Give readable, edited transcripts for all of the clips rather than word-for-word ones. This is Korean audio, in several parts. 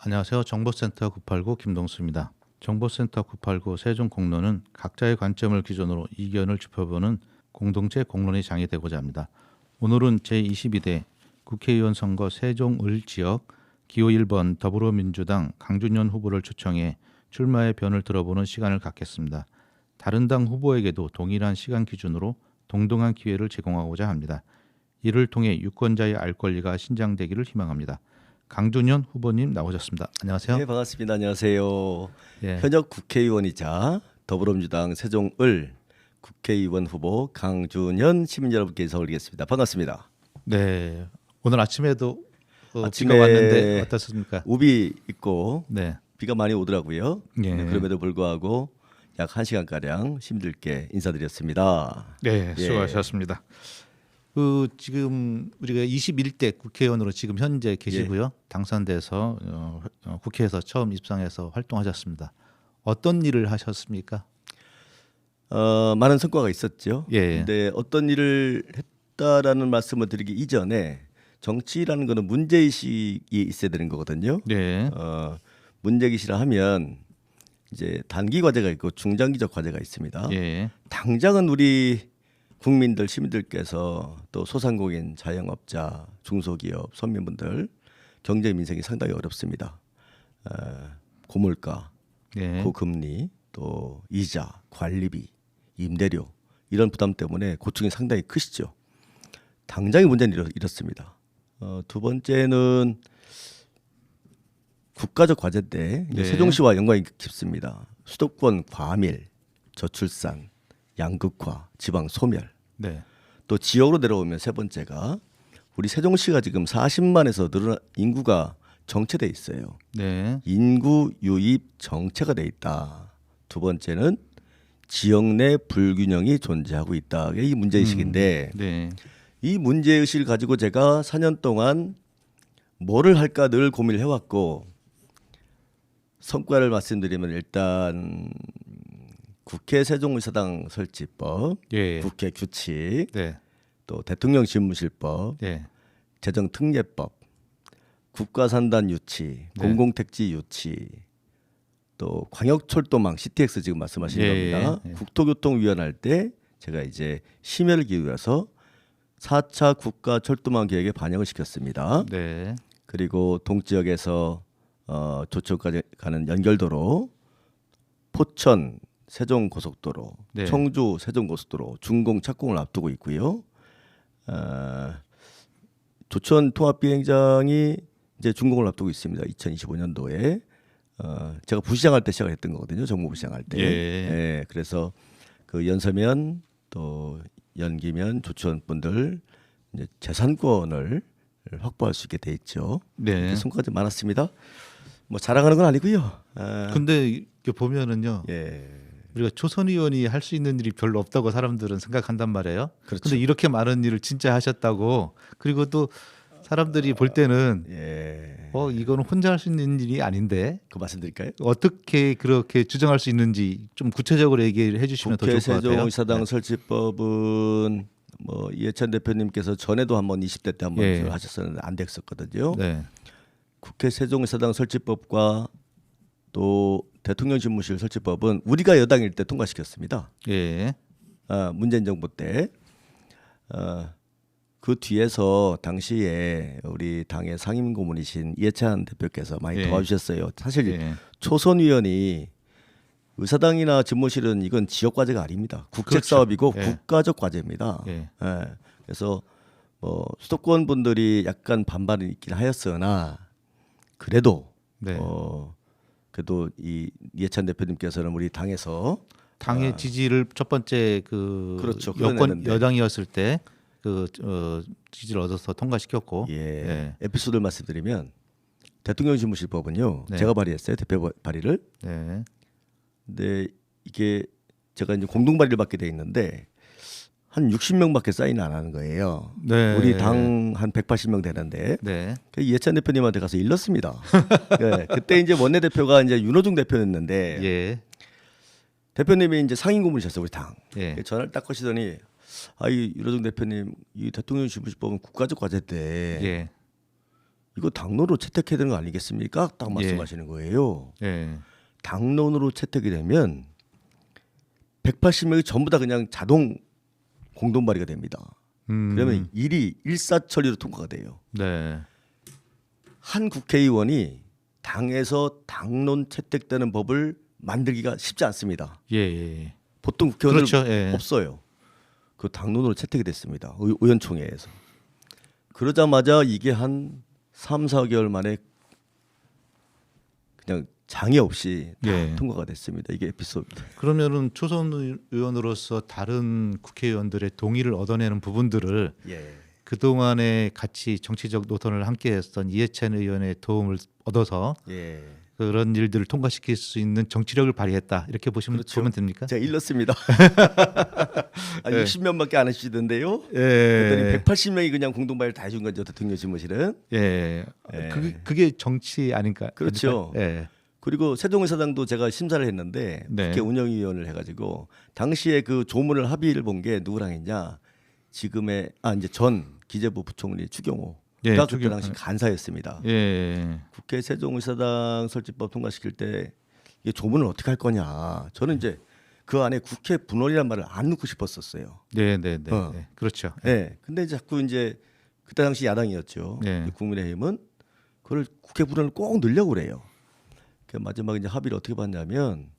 안녕하세요. 정보센터 989 김동수입니다. 정보센터 989 세종 공론은 각자의 관점을 기준으로 이견을 좁혀보는 공동체 공론의 장이 되고자 합니다. 오늘은 제22대 국회의원 선거 세종을 지역 기호 1번 더불어민주당 강준현 후보를 초청해 출마의 변을 들어보는 시간을 갖겠습니다. 다른 당 후보에게도 동일한 시간 기준으로 동등한 기회를 제공하고자 합니다. 이를 통해 유권자의 알 권리가 신장되기를 희망합니다. 강준현 후보님 나오셨습니다. 안녕하세요. 네, 반갑습니다. 안녕하세요. 예. 현역 국회의원이자 더불어민주당 세종을 국회의원 후보 강준현 시민 여러분께 인사 올리겠습니다. 반갑습니다. 네. 오늘 아침에도 아침에 비가 왔는데 어떻습니까? 우비 있고 네. 비가 많이 오더라고요. 예. 네, 그럼에도 불구하고 약 1시간가량 시민들께 인사드렸습니다. 네, 예. 수고하셨습니다. 지금 우리가 21대 국회의원으로 지금 현재 계시고요. 당선돼서 국회에서 처음 입성해서 활동하셨습니다. 어떤 일을 하셨습니까? 많은 성과가 있었죠. 예. 근데 어떤 일을 했다라는 말씀을 드리기 이전에 정치라는 거는 문제의식이 있어야 되는 거거든요. 네. 문제의식이라 하면 이제 단기 과제가 있고 중장기적 과제가 있습니다. 예. 당장은 우리 국민들 시민들께서 또 소상공인 자영업자 중소기업 서민분들 경제 민생이 상당히 어렵습니다. 고물가 예. 고금리 또 이자 관리비 임대료 이런 부담 때문에 고충이 상당히 크시죠. 당장의 문제는 이렇습니다. 두 번째는 국가적 과제인데 네. 세종시와 연관이 깊습니다. 수도권 과밀 저출산 양극화, 지방 소멸. 네. 또 지역으로 내려오면 세 번째가 우리 세종시가 지금 40만에서 늘어난 인구가 정체돼 있어요. 네. 인구 유입 정체가 돼 있다. 두 번째는 지역 내 불균형이 존재하고 있다. 이게 이 문제의식인데 네. 이 문제의식을 가지고 제가 4년 동안 뭐를 할까 늘 고민을 해왔고 성과를 말씀드리면 일단 국회 세종의사당 설치법, 예. 국회 규칙, 네. 또 대통령 집무실법, 네. 재정특례법, 국가산단 유치, 네. 공공택지 유치, 또 광역철도망 CTX 지금 말씀하시는 예, 겁니다. 예. 국토교통위원 할 때 제가 이제 심혈을 기울여서 4차 국가철도망 계획에 반영을 시켰습니다. 네. 그리고 동지역에서 조초까지 가는 연결도로 포천 세종 고속도로, 네. 청주 세종 고속도로 준공 착공을 앞두고 있고요. 조천 통합 비행장이 이제 준공을 앞두고 있습니다. 2025년도에 제가 부시장할 때 시작했던 거거든요. 정무부 시장할 때. 예. 그래서 그 연서면 또 연기면 조천 분들 이제 재산권을 확보할 수 있게 돼 있죠. 네. 성과가 많았습니다. 뭐 자랑하는 건 아니고요. 근데 이렇게 보면은요. 예. 우리가 초선 의원이 할 수 있는 일이 별로 없다고 사람들은 생각한단 말이에요. 그렇죠. 근데 이렇게 많은 일을 진짜 하셨다고. 그리고 또 사람들이 볼 때는 예. 이거는 혼자 할 수 있는 일이 아닌데 그 말씀드릴까요? 어떻게 그렇게 주장할 수 있는지 좀 구체적으로 얘기를 해주시면 더 좋을 국회 것 같아요. 세종의사당 설치법은 뭐 이해찬 대표님께서 전에도 한번 20대 때 한번 예. 하셨었는데 안 됐었거든요. 네. 국회 세종의사당 설치법과 또 대통령 집무실 설치법은 우리가 여당일 때 통과시켰습니다. 예. 문재인 정부 때. 그 뒤에서 당시에 우리 당의 상임 고문이신 이해찬 대표께서 많이 예. 도와주셨어요. 사실 예. 초선 의원이 의사당이나 집무실은 이건 지역 과제가 아닙니다. 국책 그렇죠. 사업이고 예. 국가적 과제입니다. 예. 그래서 뭐 수도권 분들이 약간 반발이 있긴 하였으나 그래도 네. 그래도 이 이해찬 대표님께서는 우리 당에서 당의 지지를 첫 번째 그렇죠. 여권 끌어내는데. 여당이었을 때 지지를 얻어서 통과시켰고. 예. 예. 에피소드를 말씀드리면 대통령 집무실법은요. 네. 제가 발의했어요. 대표 발의를. 네. 근데 이게 제가 이제 공동 발의를 받게 돼 있는데 한 60명밖에 사인을 안 하는 거예요. 네. 우리 당 한 180명 되는데 네. 그 이해찬 대표님한테 가서 일렀습니다. 네, 그때 이제 원내대표가 이제 윤호중 대표였는데 예. 대표님이 이제 상임 고문이셨어요, 우리 당. 예. 전화를 딱 거시더니 이 윤호중 대표님 이 대통령 집무실법은 국가적 과제인데 예. 이거 당론으로 채택해야 되는 거 아니겠습니까? 딱 말씀하시는 거예요. 예. 당론으로 채택이 되면 180명이 전부 다 그냥 자동 공동 발의가 됩니다. 그러면 일이 일사천리로 통과가 돼요. 네. 한 국회의원이 당에서 당론 채택되는 법을 만들기가 쉽지 않습니다. 예. 예. 보통 국회의원들 그렇죠. 예. 없어요. 그 당론으로 채택이 됐습니다. 의원총회에서. 그러자마자 이게 한 3, 4개월 만에 그냥 장애 없이 다 예. 통과가 됐습니다. 이게 에피소드. 그러면은 초선 의원으로서 다른 국회의원들의 동의를 얻어내는 부분들을 예. 그동안에 같이 정치적 노선을 함께했던 이해찬 의원의 도움을 얻어서 예. 그런 일들을 통과시킬 수 있는 정치력을 발휘했다 이렇게 보시면 그렇죠. 보면 됩니까? 제가 일렀습니다. 아, 예. 60명밖에 안 하시던데요. 예. 그랬더니 180명이 그냥 공동발의를 다 해준 거죠. 대통령 집무실은. 예. 예. 그게 정치 아닌가? 그렇죠. 아닐까? 예. 그리고 세종의사당도 제가 심사를 했는데 네. 국회 운영위원을 해가지고 당시에 그 조문을 합의를 본 게 누구랑 했냐? 지금의 이제 전 기재부 부총리 추경호. 예, 가 그때 당시 간사였습니다. 예. 국회 세종의사당 설치법 통과시킬 때 이게 조문을 어떻게 할 거냐. 저는 이제 그 안에 국회 분원이란 말을 안 넣고 싶었었어요. 네, 네, 네. 어. 네. 그렇죠. 네. 근데 자꾸 이제 그때 당시 야당이었죠. 네. 국민의힘은 그걸 국회 분원을 꼭 넣으려고 그래요. 그 마지막에 이제 합의를 어떻게 봤냐면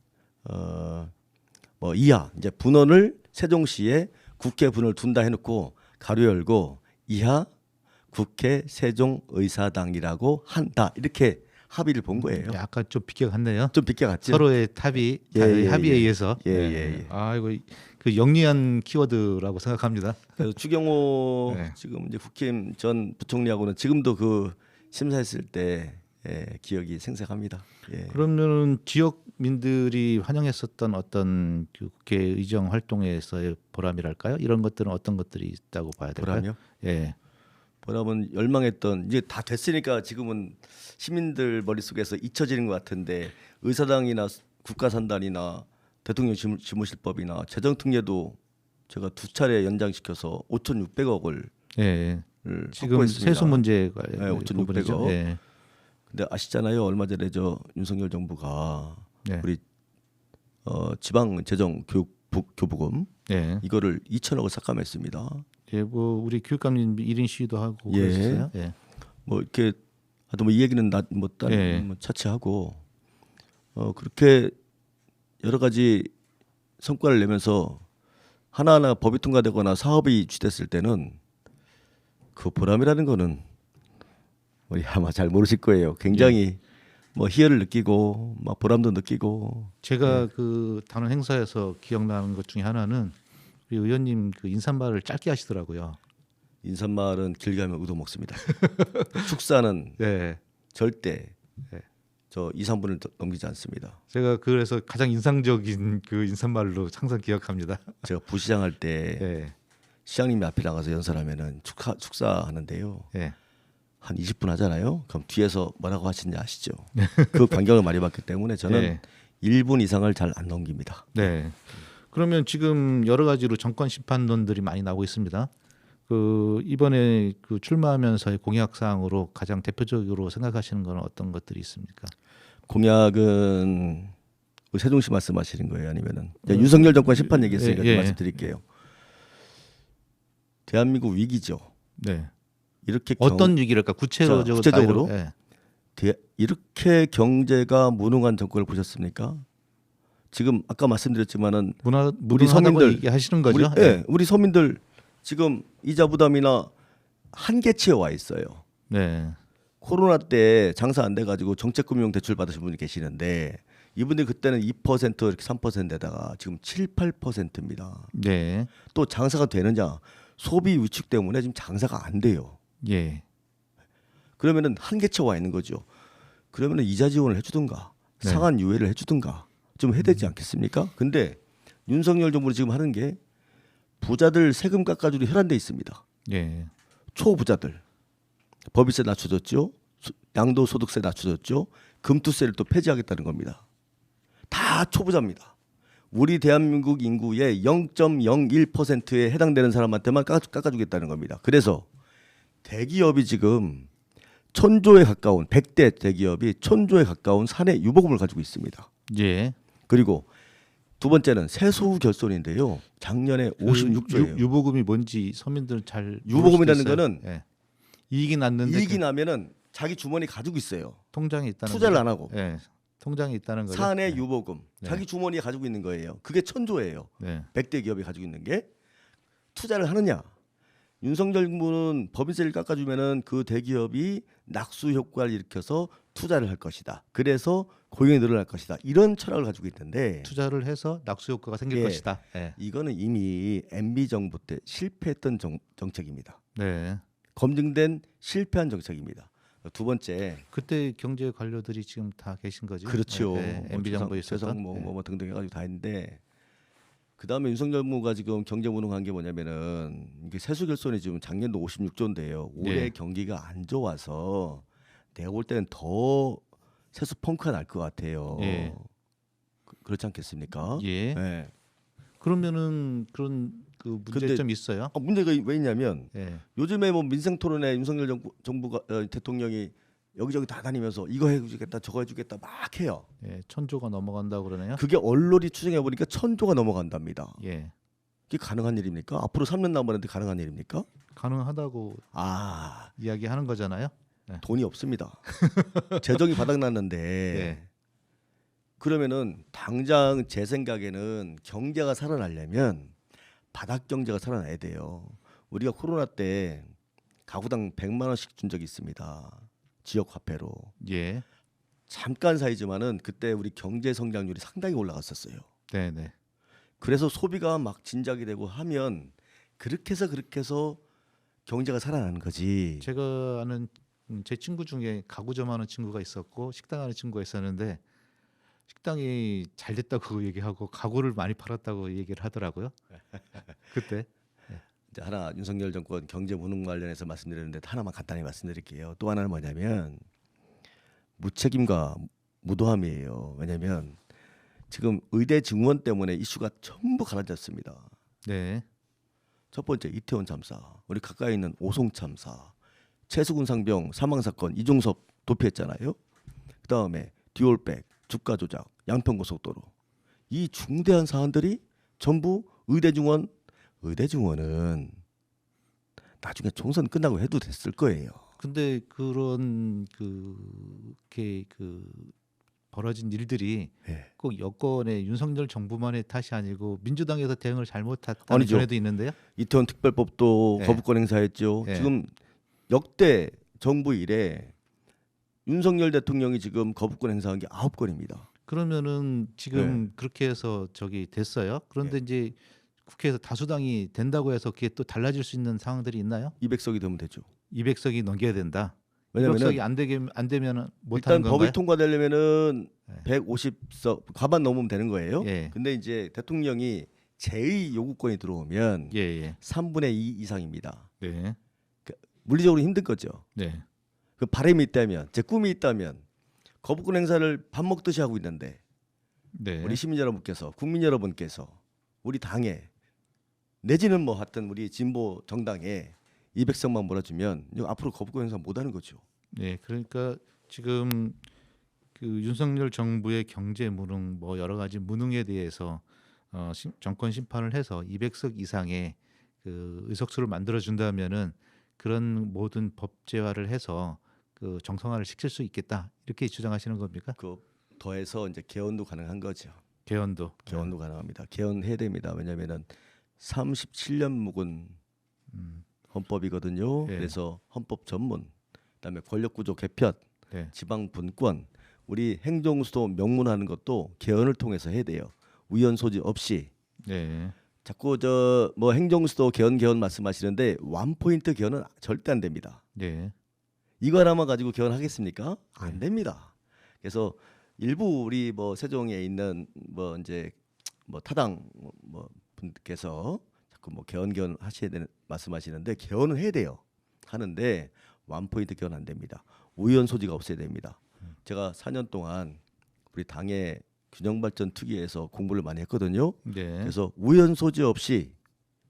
뭐 이하 이제 분원을 세종시에 국회 분원을 둔다 해놓고 가로 열고 이하 국회 세종의사당이라고 한다 이렇게 합의를 본 거예요. 약간 좀 비껴갔네요. 좀 비껴갔죠. 서로의 합의, 예, 합의에 예. 의해서. 예, 예. 아, 이거 그 영리한 키워드라고 생각합니다. 그래서 추경호 네. 지금 이제 국힘 전 부총리하고는 지금도 그 심사했을 때 기억이 생생합니다. 예. 그러면은 지역민들이 환영했었던 어떤 그 국회 의정 활동에서의 보람이랄까요? 이런 것들은 어떤 것들이 있다고 봐야 될까요? 보람이요? 예. 보람은 열망했던 이제 다 됐으니까 지금은 시민들 머릿속에서 잊혀지는 것 같은데 의사당이나 국가산단이나 대통령 집무실법이나 재정특례도 제가 2차례 연장시켜서 5,600억을 예. 지금 확보했습니다. 세수 문제가 네, 5,600억. 부분이죠. 예. 근데 아시잖아요. 얼마 전에 저 윤석열 정부가 네. 우리 지방 재정 교부금 예. 이거를 2천억을 삭감했습니다. 예, 뭐 우리 교육감님 1인 시위도 하고 예. 그랬어요. 예. 뭐 이렇게 하여튼 뭐 이 얘기는 뭐 다른 예. 뭐 차치하고 그렇게 여러 가지 성과를 내면서 하나하나 법이 통과되거나 사업이 유치됐을 때는 그 보람이라는 거는 우리 아마 잘 모르실 거예요. 굉장히 뭐 희열을 느끼고 막 보람도 느끼고 제가 그 단원 행사에서 기억나는 것 중에 하나는 우리 의원님 그 인사말을 짧게 하시더라고요. 인사말은 길게 하면 의도 먹습니다. 축사는 네. 절대 저 2, 3분을 넘기지 않습니다. 제가 그래서 가장 인상적인 그 인사말로 항상 기억합니다. 제가 부시장 할 때 예. 시장님이 앞에 나가서 연설하면은 축사하는데요. 예. 한 20분 하잖아요. 그럼 뒤에서 뭐라고 하시는지 아시죠? 그 광경을 많이 봤기 때문에 저는 네. 1분 이상을 잘 안 넘깁니다. 네. 그러면 지금 여러 가지로 정권 심판론들이 많이 나오고 있습니다. 그 이번에 그 출마하면서의 공약 사항으로 가장 대표적으로 생각하시는 건 어떤 것들이 있습니까? 공약은 우리 세종시 말씀하시는 거예요, 아니면은 윤석열 정권 심판 얘기했으니까 예, 예. 말씀드릴게요. 대한민국 위기죠. 네. 이렇게 어떤 위기랄까 구체적으로? 자, 예. 이렇게 경제가 무능한 정권을 보셨습니까? 지금 아까 말씀드렸지만은 우리 서민들 얘기하시는 거죠? 우리 서민들 지금 이자 부담이나 한계치에 와 있어요. 네. 코로나 때 장사 안 돼가지고 정책금융 대출 받으신 분이 계시는데 이분들이 그때는 2% 이렇게 3%에다가 지금 7, 8%입니다. 네. 또 장사가 되느냐? 소비 위축 때문에 지금 장사가 안 돼요. 예. 그러면은 한계치에 와 있는 거죠. 그러면은 이자 지원을 해주든가 네. 상한 유예를 해주든가 좀 해야 되지 않겠습니까? 근데 윤석열 정부는 지금 하는 게 부자들 세금 깎아주려 혈안돼 있습니다. 예. 초부자들 법인세 낮춰줬죠. 양도소득세 낮춰줬죠. 금투세를 또 폐지하겠다는 겁니다. 다 초부자입니다. 우리 대한민국 인구의 0.01%에 해당되는 사람한테만 깎아주겠다는 겁니다. 그래서 대기업이 지금 천조에 가까운 100대 대기업이 천조에 가까운 사내 유보금을 가지고 있습니다. 예. 그리고 두 번째는 세소우 결손인데요. 작년에 56조예요. 유보금이 뭔지 서민들은 잘 유보금이라는 모를 수도 있어요. 거는 예. 이익이 났는데 이익이 나면은 자기 주머니 가지고 있어요. 통장에 있다는 투자를 거죠? 안 하고. 예. 통장에 있다는 거죠. 사내 네. 유보금 네. 자기 주머니에 가지고 있는 거예요. 그게 천조예요. 네. 100대 기업이 가지고 있는 게 투자를 하느냐? 윤석열 정부는 법인세를 깎아주면은 그 대기업이 낙수 효과를 일으켜서 투자를 할 것이다. 그래서 고용이 늘어날 것이다. 이런 철학을 가지고 있는데 투자를 해서 낙수 효과가 생길 예. 것이다. 예. 이거는 이미 MB 정부 때 실패했던 정책입니다. 네. 검증된 실패한 정책입니다. 두 번째, 그때 경제 관료들이 지금 다 계신 거죠. 그렇죠. 네. MB 정부에 있었던. 최상 뭐 등등 해가지고 다 했는데 그 다음에 윤석열 정부가 지금 경제무능한 게 뭐냐면은 이게 세수 결손이 지금 작년도 56조인데요. 올해 예. 경기가 안 좋아서 내가 볼 때는 더 세수 펑크가 날 것 같아요. 예. 그렇지 않겠습니까? 예. 네. 그러면은 그런 그 문제점이 있어요. 문제가 왜 있냐면 예. 요즘에 뭐 민생 토론에 윤석열 정부가 대통령이 여기저기 다 다니면서 이거 해주겠다 저거 해주겠다 막 해요. 예. 천조가 넘어간다고 그러네요. 그게 언론이 추정해 보니까 천조가 넘어간답니다. 예. 이게 가능한 일입니까? 앞으로 3년 남았는데 가능한 일입니까? 가능하다고 아, 이야기하는 거잖아요. 돈이 없습니다. 재정이 바닥났는데 예. 그러면은 당장 제 생각에는 경제가 살아나려면 바닥 경제가 살아나야 돼요. 우리가 코로나 때 가구당 100만 원씩 준 적이 있습니다. 지역 화폐로. 예. 잠깐 사이지만은 그때 우리 경제 성장률이 상당히 올라갔었어요. 네, 네. 그래서 소비가 막 진작이 되고 하면 그렇게 해서 경제가 살아나는 거지. 제가 아는 제 친구 중에 가구점 하는 친구가 있었고 식당 하는 친구가 있었는데 식당이 잘 됐다고 얘기하고 가구를 많이 팔았다고 얘기를 하더라고요. 그때. 이제 하나 윤석열 정권 경제 무능 관련해서 말씀드렸는데 하나만 간단히 말씀드릴게요. 또 하나는 뭐냐면 무책임과 무도함이에요. 왜냐하면 지금 의대 증원 때문에 이슈가 전부 가라졌습니다. 네. 첫 번째 이태원 참사, 우리 가까이 있는 오송 참사, 최수근 상병 사망 사건 이종섭 도피했잖아요. 그 다음에 듀얼백, 주가 조작, 양평고속도로 이 중대한 사안들이 전부 의대 증원은 나중에 총선 끝나고 해도 됐을 거예요. 근데 그런 그게 벌어진 일들이 예. 꼭 여권의 윤석열 정부만의 탓이 아니고 민주당에서 대응을 잘못했다는 아니죠. 전에도 있는데요. 이태원 특별법도 예. 거부권 행사했죠. 예. 지금 역대 정부 이래 윤석열 대통령이 지금 거부권 행사한 게 9건입니다. 그러면은 지금 그렇게 해서 저기 됐어요. 그런데 이제 국회에서 다수당이 된다고 해서 그게 또 달라질 수 있는 상황들이 있나요? 200석이 되면 되죠. 200석이 넘겨야 된다. 왜냐면은 200석이 안 되면 못 일단 하는 건가요? 법이 통과되려면은 예. 150석 과반 넘으면 되는 거예요. 예. 근데 이제 대통령이 제의 요구권이 들어오면 예, 예. 3분의 2 이상입니다. 네. 물리적으로 힘든 거죠. 네. 그 바람이 있다면, 제 꿈이 있다면 거부권 행사를 밥 먹듯이 하고 있는데 네. 우리 시민 여러분께서, 국민 여러분께서 우리 당에 내지는 뭐 하여튼 우리 진보 정당에 200석만 몰아주면 이거 앞으로 거부권 행사 못 하는 거죠. 네. 그러니까 지금 그 윤석열 정부의 경제 무능 뭐 여러 가지 무능에 대해서 정권 심판을 해서 200석 이상의 그 의석수를 만들어 준다면은 그런 모든 법제화를 해서 그 정상화를 시킬 수 있겠다 이렇게 주장하시는 겁니까? 그 더해서 이제 개헌도 가능한 거죠. 개헌도. 개헌도 가능합니다. 개헌해야 됩니다. 왜냐하면은 37년 묵은 헌법이거든요. 예. 그래서 헌법 전문, 그다음에 권력구조 개편, 네. 지방 분권, 우리 행정수도 명문화하는 것도 개헌을 통해서 해야 돼요. 우연 소지 없이. 네. 자꾸 저 뭐 행정수도 개헌 말씀하시는데 원포인트 개헌은 절대 안 됩니다. 네. 이거 하나만 가지고 개헌하겠습니까? 안 됩니다. 그래서 일부 우리 뭐 세종에 있는 뭐 이제 뭐 타당 뭐 분께서 자꾸 뭐 개헌 하셔야 되는 말씀하시는데 개헌은 해야 돼요. 하는데 원포인트 개헌 안 됩니다. 우연 소지가 없어야 됩니다. 제가 4년 동안 우리 당의 균형발전 특위에서 공부를 많이 했거든요. 네. 그래서 우연 소지 없이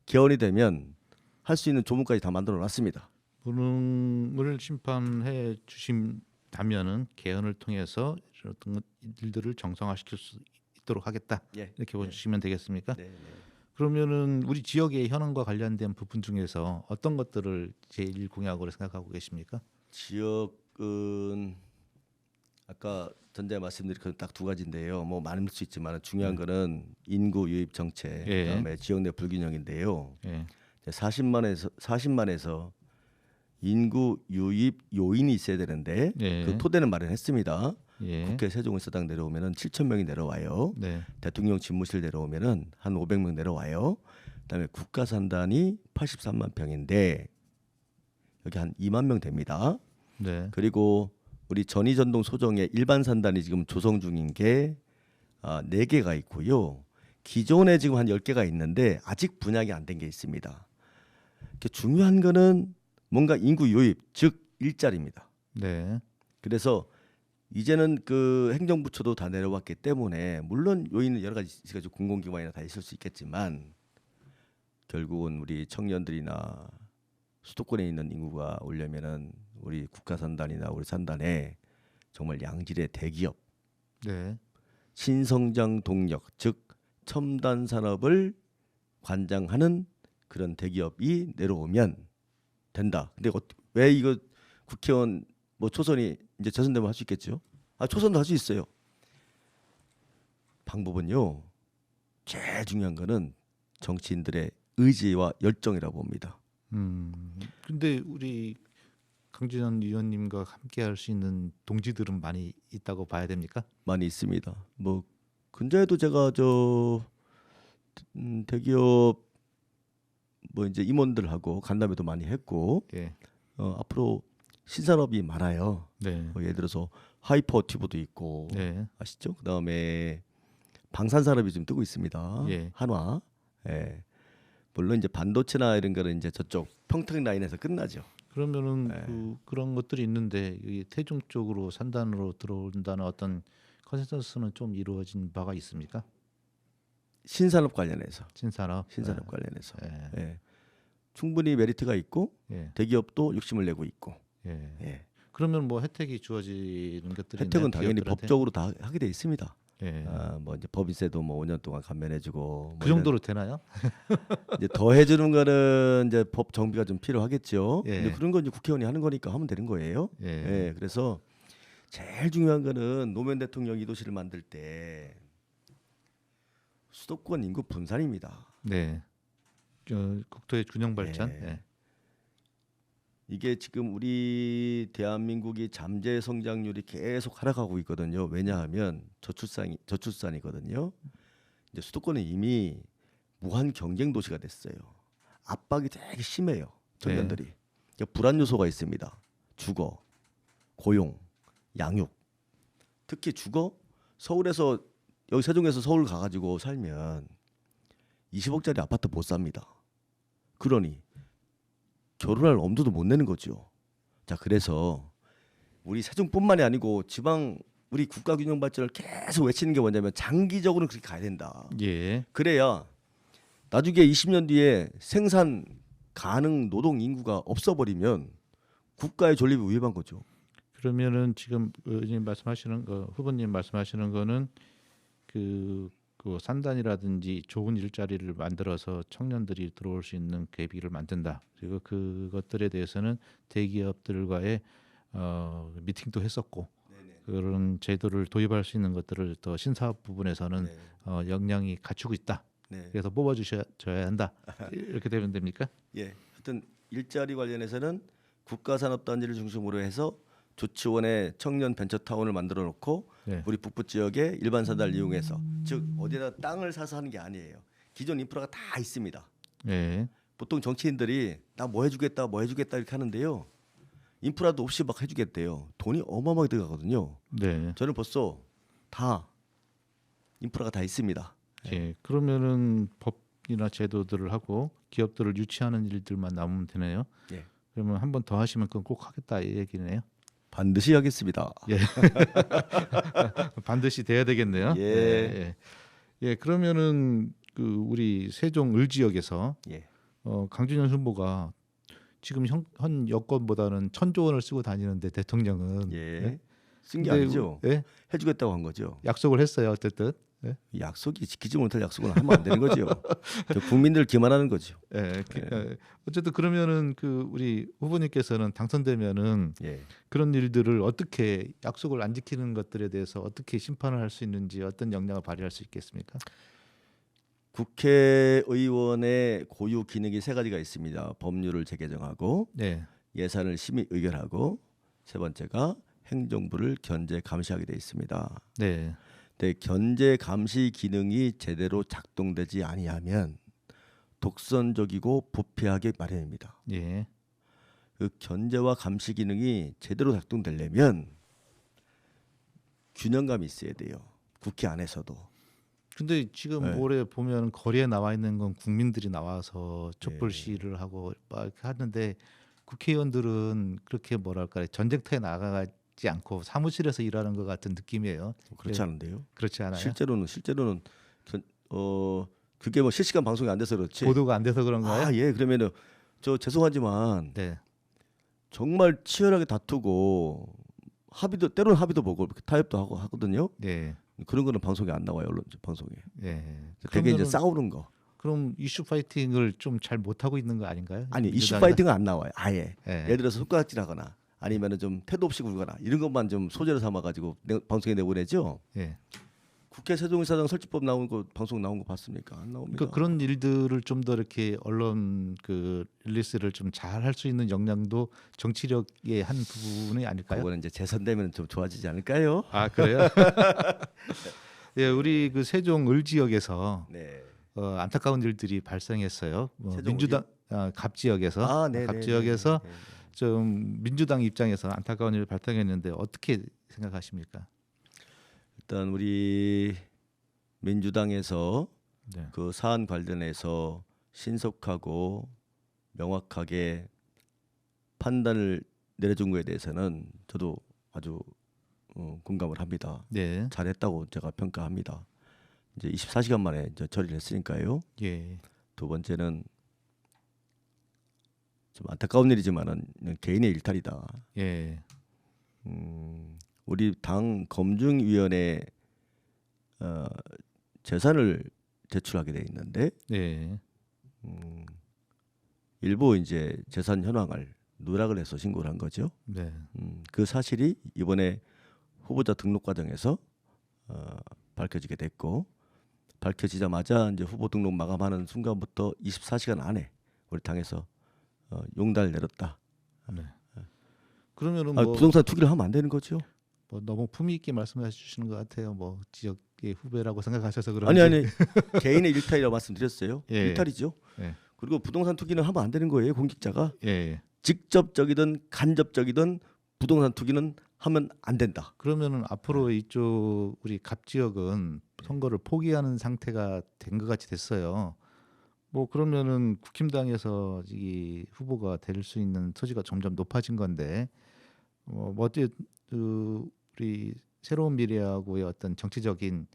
개헌이 되면 할 수 있는 조문까지 다 만들어 놨습니다. 무능을 심판해 주신다면은 개헌을 통해서 어떤 일들을 정상화시킬 수 있도록 하겠다. 예. 이렇게 보시면 되겠습니까? 네, 네. 그러면은 우리 지역의 현안과 관련된 부분 중에서 어떤 것들을 제1 공약으로 생각하고 계십니까? 지역은 아까 전에 말씀드린 딱 두 가지인데요. 뭐 많을 수 있지만 중요한 거는 인구 유입 정책, 예. 그다음에 지역 내 불균형인데요. 예. 40만에서 인구 유입 요인이 있어야 되는데 예. 그 토대는 마련했습니다. 예. 국회 세종의사당 내려오면은 7천 명이 내려와요. 네. 대통령 집무실 내려오면은 한 500명 내려와요. 그다음에 국가산단이 83만 평인데 여기 한 2만 명 됩니다. 네. 그리고 우리 전이전동 소정의 일반 산단이 지금 조성 중인 게 4개가 있고요. 기존에 지금 한 10개가 있는데 아직 분양이 안 된 게 있습니다. 중요한 거는 뭔가 인구 유입, 즉 일자리입니다. 네. 그래서 이제는 그 행정부처도 다 내려왔기 때문에 물론 요인은 여러 가지 있어가지고 공공기관이나 다 있을 수 있겠지만 결국은 우리 청년들이나 수도권에 있는 인구가 오려면은 우리 국가산단이나 우리 산단에 정말 양질의 대기업, 네. 신성장 동력, 즉 첨단 산업을 관장하는 그런 대기업이 내려오면 된다. 근데 왜 이거 국회의원 뭐 초선이 이제 재선되면 할 수 있겠죠? 초선도 할 수 있어요. 방법은요. 제일 중요한 거는 정치인들의 의지와 열정이라고 봅니다. 근데 우리 강진원 의원님과 함께 할 수 있는 동지들은 많이 있다고 봐야 됩니까? 많이 있습니다. 뭐 근자에도 제가 대기업 뭐 이제 임원들하고 간담회도 많이 했고 예. 앞으로 신산업이 많아요. 네. 뭐 예를 들어서 하이퍼 튜브도 있고 네. 아시죠? 그다음에 방산 산업이 좀 뜨고 있습니다. 예. 한화. 예. 물론 이제 반도체나 이런 거는 이제 저쪽 평택 라인에서 끝나죠. 그러면은 네. 그런 것들이 있는데 이 태종 쪽으로 산단으로 들어온다는 어떤 컨센서스는 좀 이루어진 바가 있습니까? 신산업 관련해서. 신산업. 신산업 관련해서. 예. 예. 충분히 메리트가 있고 예. 대기업도 욕심을 내고 있고. 예. 예. 그러면 뭐 혜택이 주어지는 것들이 혜택은 있나요? 당연히 기업들한테? 법적으로 다 하게 돼 있습니다. 예. 뭐 이제 법인세도 뭐 5년 동안 감면해주고 뭐 그 정도로 되나요? 이제 더 해주는 거는 이제 법 정비가 좀 필요하겠죠. 예. 근데 그런 건 이제 국회의원이 하는 거니까 하면 되는 거예요. 예. 예. 그래서 제일 중요한 거는 노무현 대통령이 이 도시를 만들 때 수도권 인구 분산입니다. 네. 국토의 균형 발전. 예. 예. 이게 지금 우리 대한민국이 잠재 성장률이 계속 하락하고 있거든요. 왜냐하면 저출산이거든요. 이제 수도권은 이미 무한 경쟁 도시가 됐어요. 압박이 되게 심해요. 청년들이. 그러니까 불안 요소가 있습니다. 주거, 고용, 양육. 특히 주거 서울에서 여기 세종에서 서울 가가지고 살면 20억짜리 아파트 못 삽니다. 그러니 결혼할 엄두도 못 내는 거죠. 자, 그래서 우리 세종뿐만이 아니고 지방 우리 국가 균형 발전을 계속 외치는 게 뭐냐면 장기적으로 그렇게 가야 된다. 예. 그래야 나중에 20년 뒤에 생산 가능 노동 인구가 없어버리면 국가의 존립이 위험한 거죠. 그러면은 지금 의원님 말씀하시는 거, 후보님 말씀하시는 거는 그 산단이라든지 좋은 일자리를 만들어서 청년들이 들어올 수 있는 계기를 만든다. 그리고 그것들에 대해서는 대기업들과의 미팅도 했었고 그런 제도를 도입할 수 있는 것들을 더 신사업 부분에서는 역량이 갖추고 있다. 네. 그래서 뽑아주셔야 한다. 이렇게 되면 됩니까? 예. 하여튼 일자리 관련해서는 국가산업단지를 중심으로 해서 조치원에 청년 벤처타운을 만들어 놓고 네. 우리 북부 지역에 일반 산단을 이용해서 즉 어디다 땅을 사서 하는 게 아니에요. 기존 인프라가 다 있습니다. 네. 보통 정치인들이 나 뭐 해주겠다 이렇게 하는데요. 인프라도 없이 막 해주겠대요. 돈이 어마어마하게 들어가거든요. 네. 저는 벌써 다 인프라가 다 있습니다. 예. 그러면은 법이나 제도들을 하고 기업들을 유치하는 일들만 남으면 되네요. 예. 그러면 한 번 더 하시면 그건 꼭 하겠다 이 얘기네요. 반드시 하겠습니다. 예. 반드시 돼야 되겠네요. 예. 예. 예. 그러면은 우리 세종 을 지역에서 예. 강준현 후보가 지금 현 여권보다는 1,000조 원을 쓰고 다니는데 대통령은 예. 쓴 게 근데 아니죠. 예? 해주겠다고 한 거죠. 약속을 했어요. 어쨌든. 예? 약속이 지키지 못할 약속은 하면 안 되는 거죠. 국민들 기만하는 거죠. 어쨌든 그러면은 그 우리 후보님께서는 당선되면은 예. 그런 일들을 어떻게 약속을 안 지키는 것들에 대해서 어떻게 심판을 할 수 있는지 어떤 역량을 발휘할 수 있겠습니까? 국회의원의 고유 기능이 세 가지가 있습니다. 법률을 재개정하고 네. 예산을 심의 의결하고 세 번째가 행정부를 견제 감시하게 돼 있습니다. 네. 근데 견제 감시 기능이 제대로 작동되지 아니하면 독선적이고 부패하게 마련입니다. 예. 그 견제와 감시 기능이 제대로 작동되려면 균형감이 있어야 돼요. 국회 안에서도. 근데 지금 네. 올해 보면 거리에 나와 있는 건 국민들이 나와서 촛불 시위를 하고 막 이렇게 하는데 국회의원들은 그렇게 뭐랄까 전쟁터에 나가지 않고 사무실에서 일하는 것 같은 느낌이에요. 그렇지 않은데요. 그렇지 않아요? 실제로는 그게 뭐 실시간 방송이 안 돼서 그렇지. 보도가 안 돼서 그런가요? 아, 예. 그러면은 저 죄송하지만 네. 정말 치열하게 다투고 때로는 합의도 보고 타협도 하고 하거든요. 네. 그런 거는 방송에 안 나와요. 언론 방송에. 네. 되게 이제 그러면은 싸우는 거. 그럼 이슈 파이팅을 좀 잘 못하고 있는 거 아닌가요? 아니 이슈 민주당이나? 파이팅은 안 나와요. 아예. 네. 예를 들어서 손가락질하거나 아니면은 좀 태도 없이 굴거나 이런 것만 좀 소재로 삼아가지고 방송에 내보내죠. 예. 국회 세종이사장 설치법 나온 거 방송 나온 거 봤습니까? 안 나옵니다. 그러니까 그런 일들을 좀 더 이렇게 언론 그 릴리스를 좀 잘 할 수 있는 역량도 정치력의 한 부분이 아닐까요? 그거는 이제 재선되면 좀 좋아지지 않을까요? 아 그래요? 예, 우리 그 세종 을 지역에서 네. 안타까운 일들이 발생했어요. 세종 민주당 갑 지역에서 네, 갑 네, 지역에서 네, 네, 네. 좀 민주당 입장에서 안타까운 일이 발생했는데 어떻게 생각하십니까? 일단 우리 민주당에서 네. 그 사안 관련해서 신속하고 명확하게 판단을 내려준 거에 대해서는 저도 아주 공감을 합니다. 네. 잘했다고 제가 평가합니다. 이제 24시간 만에 이제 처리를 했으니까요. 예. 두 번째는 좀 안타까운 일이지만은 그냥 개인의 일탈이다. 예. 우리 당 검증위원회 재산을 제출하게 돼 있는데 네. 일부 이제 재산 현황을 누락을 해서 신고를 한 거죠. 네. 그 사실이 이번에 후보자 등록 과정에서 밝혀지게 됐고 밝혀지자마자 이제 후보 등록 마감하는 순간부터 24시간 안에 우리 당에서 용달을 내렸다. 네. 그러면은 아, 뭐, 부동산 투기를 하면 안 되는 거죠. 뭐 너무 품위 있게 말씀해 주시는 것 같아요. 뭐 지역의 후배라고 생각하셔서 그런지. 아니 개인의 일탈이라고 말씀드렸어요. 예. 일탈이죠. 예. 그리고 부동산 투기는 하면 안 되는 거예요. 공직자가 예. 직접적이든 간접적이든 부동산 투기는 하면 안 된다. 그러면은 앞으로 이쪽 우리 갑 지역은 선거를 포기하는 상태가 된 것 같이 됐어요. 뭐 그러면은 국힘당에서 이 후보가 될 수 있는 소지가 점점 높아진 건데 어째 우리 새로운 미래하고의 어떤 정치적인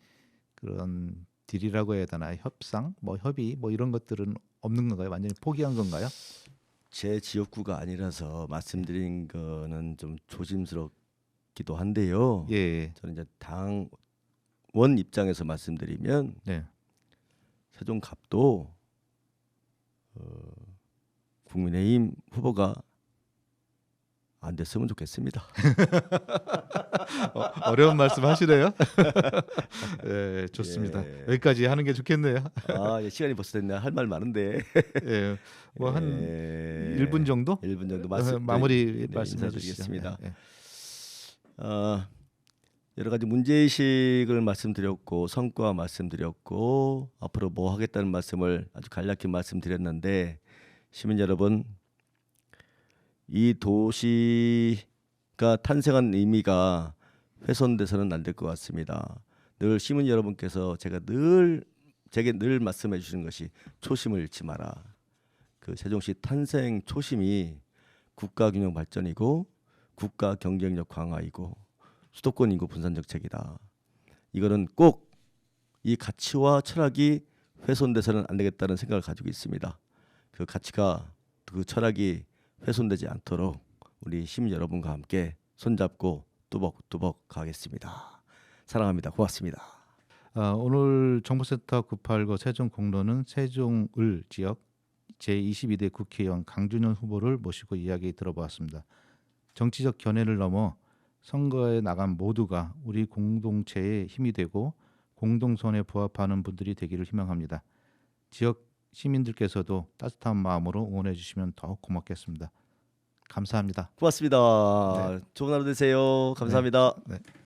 그런 딜이라고 해야 되나 협상, 뭐 협의, 뭐 이런 것들은 없는 건가요? 완전히 포기한 건가요? 제 지역구가 아니라서 말씀드린 거는 좀 조심스럽기도 한데요. 예, 저는 이제 당원 입장에서 말씀드리면 네, 세종갑도 국민의힘 후보가 안 됐으면 좋겠습니다. 어려운 말씀하시네요. 네, 좋습니다. 예. 여기까지 하는 게 좋겠네요. 아, 예, 시간이 벌써 됐네. 할 말 많은데. 예, 뭐 한 예. 1분 정도 1분 정도 마무리 네, 말씀해 인사드리겠습니다. 주시겠습니다. 여러 가지 문제의식을 말씀드렸고 성과 말씀드렸고 앞으로 뭐 하겠다는 말씀을 아주 간략히 말씀드렸는데 시민 여러분 이 도시가 탄생한 의미가 훼손돼서는 안 될 것 같습니다. 늘 시민 여러분께서 제게 늘 말씀해 주시는 것이 초심을 잃지 마라. 그 세종시 탄생 초심이 국가균형 발전이고 국가 경쟁력 강화이고 수도권 인구 분산 정책이다. 이거는 꼭 이 가치와 철학이 훼손돼서는 안 되겠다는 생각을 가지고 있습니다. 그 가치가 그 철학이 훼손되지 않도록 우리 시민 여러분과 함께 손잡고 뚜벅뚜벅 가겠습니다. 사랑합니다. 고맙습니다. 오늘 정보센터 989 세종 공로는 세종을 지역 제22대 국회의원 강준현 후보를 모시고 이야기 들어보았습니다. 정치적 견해를 넘어 선거에 나간 모두가 우리 공동체의 힘이 되고 공동선에 부합하는 분들이 되기를 희망합니다. 지역 시민들께서도 따뜻한 마음으로 응원해 주시면 더욱 고맙겠습니다. 감사합니다. 고맙습니다. 좋은 하루 되세요. 감사합니다. 네.